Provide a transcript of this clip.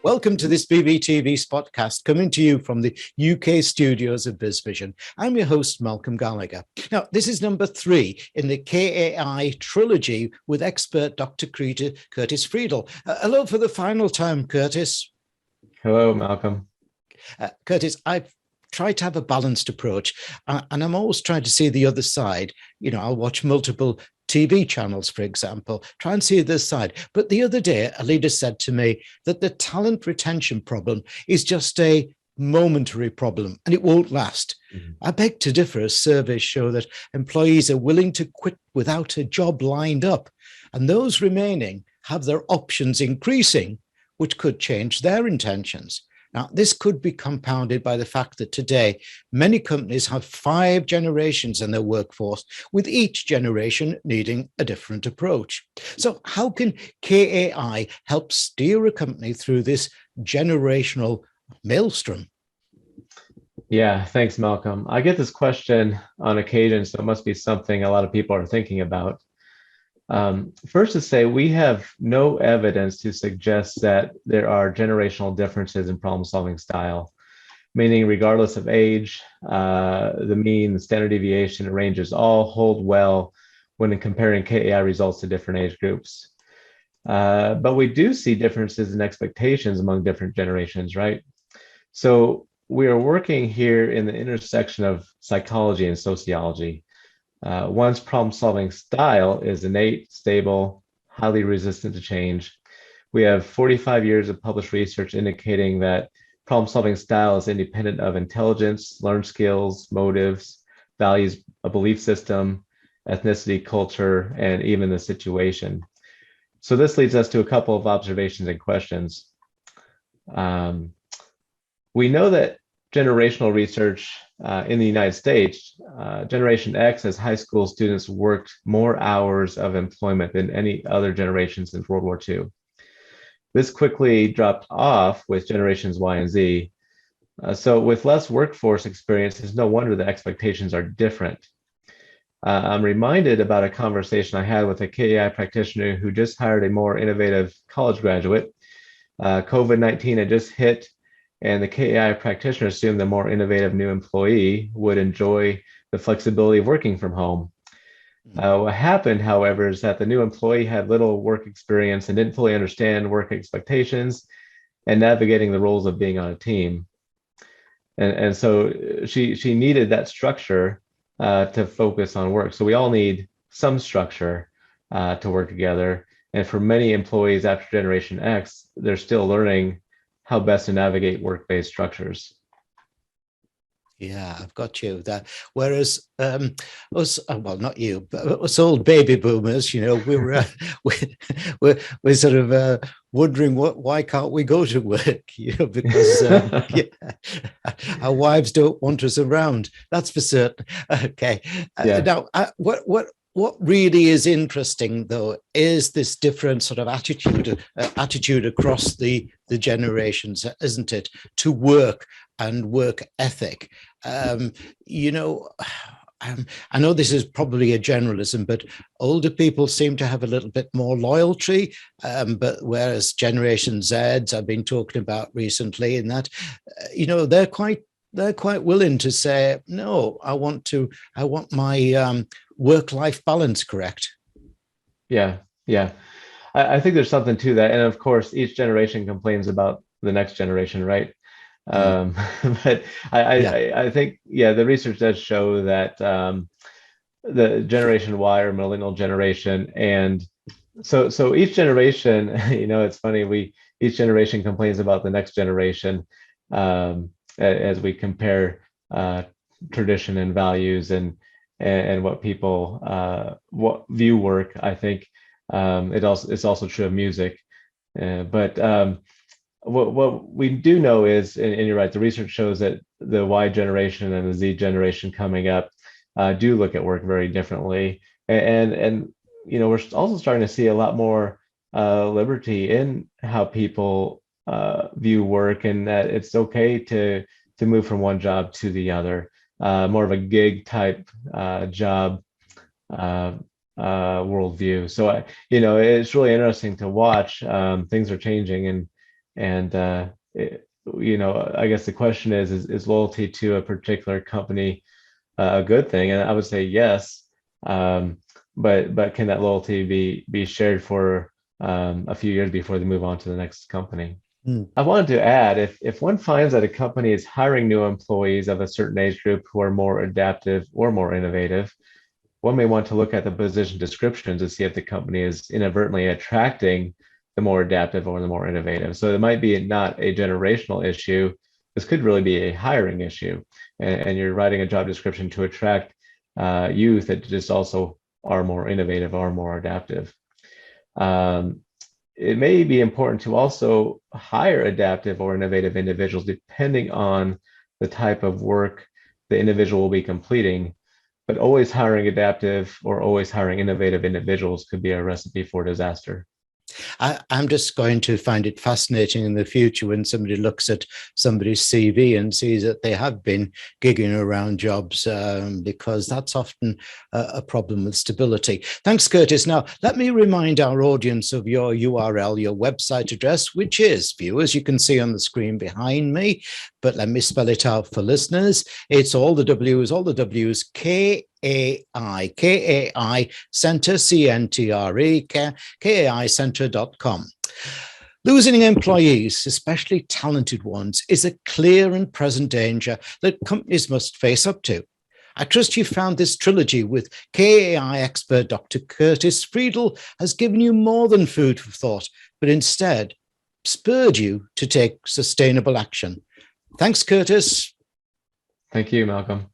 Welcome to this BVTV SpotCast, coming to you from the UK studios of BizVision. I'm your host, Malcolm Gallagher. Now, this is number 3 in the Kai Trilogy with expert Dr. Curtis Friedel. Hello for the final time, Curtis. Hello, Malcolm. Curtis, I've tried to have a balanced approach, and I'm always trying to see the other side. I'll watch multiple TV channels, for example, try and see this side. But the other day, a leader said to me that the talent retention problem is just a momentary problem and it won't last. Mm-hmm. I beg to differ, as surveys show that employees are willing to quit without a job lined up, and those remaining have their options increasing, which could change their intentions. Now, this could be compounded by the fact that today, many companies have 5 generations in their workforce, with each generation needing a different approach. So how can KAI help steer a company through this generational maelstrom? Yeah, thanks, Malcolm. I get this question on occasion, so it must be something a lot of people are thinking about. First to say, we have no evidence to suggest that there are generational differences in problem-solving style, meaning regardless of age, the mean, the standard deviation ranges all hold well when comparing KAI results to different age groups. But we do see differences in expectations among different generations, right? So we are working here in the intersection of psychology and sociology. One's problem-solving style is innate, stable, highly resistant to change. We have 45 years of published research indicating that problem-solving style is independent of intelligence, learned skills, motives, values, a belief system, ethnicity, culture, and even the situation. So this leads us to a couple of observations and questions. We know that generational research in the United States, Generation X, as high school students, worked more hours of employment than any other generation since World War II. This quickly dropped off with generations Y and Z. So with less workforce experience, it's no wonder the expectations are different. I'm reminded about a conversation I had with a KAI practitioner who just hired a more innovative college graduate. COVID-19 had just hit, and the KAI practitioner assumed the more innovative new employee would enjoy the flexibility of working from home. What happened, however, is that the new employee had little work experience and didn't fully understand work expectations and navigating the roles of being on a team. And so she needed that structure to focus on work. So we all need some structure to work together. And for many employees after Generation X, they're still learning how best to navigate work-based structures. Yeah, I've got you. Whereas us, well, not you, but us old baby boomers, we're sort of wondering why can't we go to work? Because our wives don't want us around. That's for certain. Okay. Now, what really is interesting, though, is this different sort of attitude across the generations, isn't it, to work and work ethic. I know this is probably a generalism, but older people seem to have a little bit more loyalty, but whereas Generation Zs I've been talking about recently, in that, they're quite willing to say, no, I want my work-life balance correct. Yeah. I think there's something to that. And of course, each generation complains about the next generation, right? But I think, the research does show that the Generation Y or millennial generation, and so each generation, it's funny, each generation complains about the next generation as we compare tradition and values and what people what view work. I think it's also true of music, but what we do know is, and you're right, the research shows that the Y generation and the Z generation coming up do look at work very differently, and we're also starting to see a lot more liberty in how people view work, and that it's okay to move from one job to the other, more of a gig type job worldview. So it's really interesting to watch. Things are changing, and And I guess the question is loyalty to a particular company a good thing? And I would say yes. But can that loyalty be shared for a few years before they move on to the next company? Mm. I wanted to add, if one finds that a company is hiring new employees of a certain age group who are more adaptive or more innovative, one may want to look at the position descriptions to see if the company is inadvertently attracting the more adaptive or the more innovative. So it might be not a generational issue. This could really be a hiring issue. And you're writing a job description to attract youth that just also are more innovative or more adaptive. It may be important to also hire adaptive or innovative individuals depending on the type of work the individual will be completing. But always hiring adaptive or always hiring innovative individuals could be a recipe for disaster. I'm just going to find it fascinating in the future when somebody looks at somebody's CV and sees that they have been gigging around jobs, because that's often a problem with stability. Thanks, Curtis. Now, let me remind our audience of your URL, your website address, which is, viewers, you can see on the screen behind me, but let me spell it out for listeners. It's all the W's, KAI Center, CNTRE, KAI Center.com. Losing employees, especially talented ones, is a clear and present danger that companies must face up to. I trust you found this trilogy with KAI expert Dr. Curtis Friedel has given you more than food for thought, but instead spurred you to take sustainable action. Thanks, Curtis. Thank you, Malcolm.